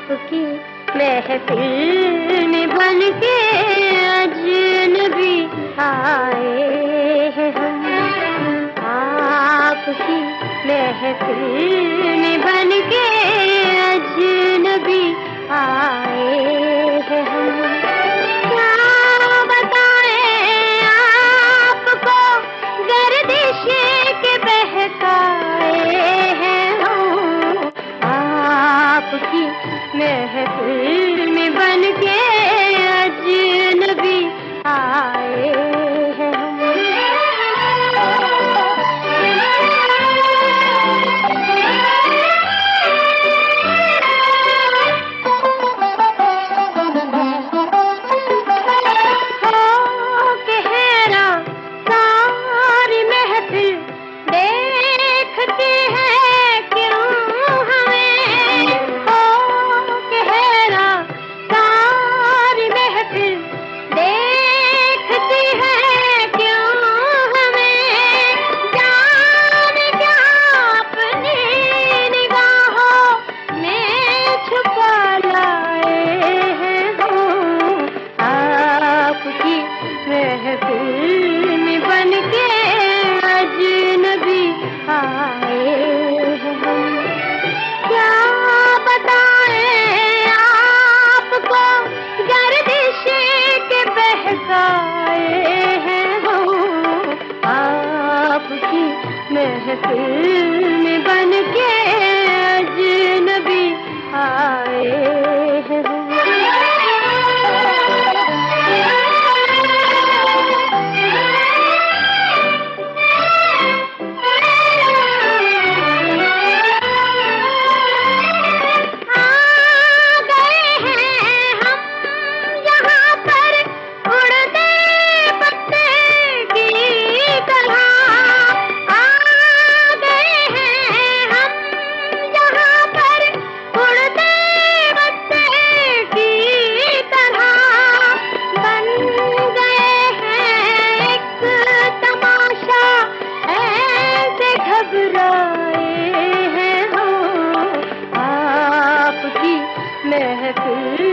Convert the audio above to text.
आपकी महफिल में बन के अजनबी आए हैं हम। आपकी महफिल में बन के अजनबी आए हैं हम। क्या बताएं आपको गर्दिश के बहकाए हैं हम। आपकी महफिल में बन के अजनबी आए हैं हम। हो के हैरान सारी महफिल देखती है क्यों हमें। हो के हैरान सारी महफिल देखती है क्यों हमें। जाने क्या अपनी निगाहों में छुपा लाए हैं हम। आपकी महफिल में बन के अजनबी आए हैं हम। क्या बताएं आपको गर्दिश के बहकाए हैं हम। आपकी महफिल में बन के अजनबी आए हैं हम। महफिल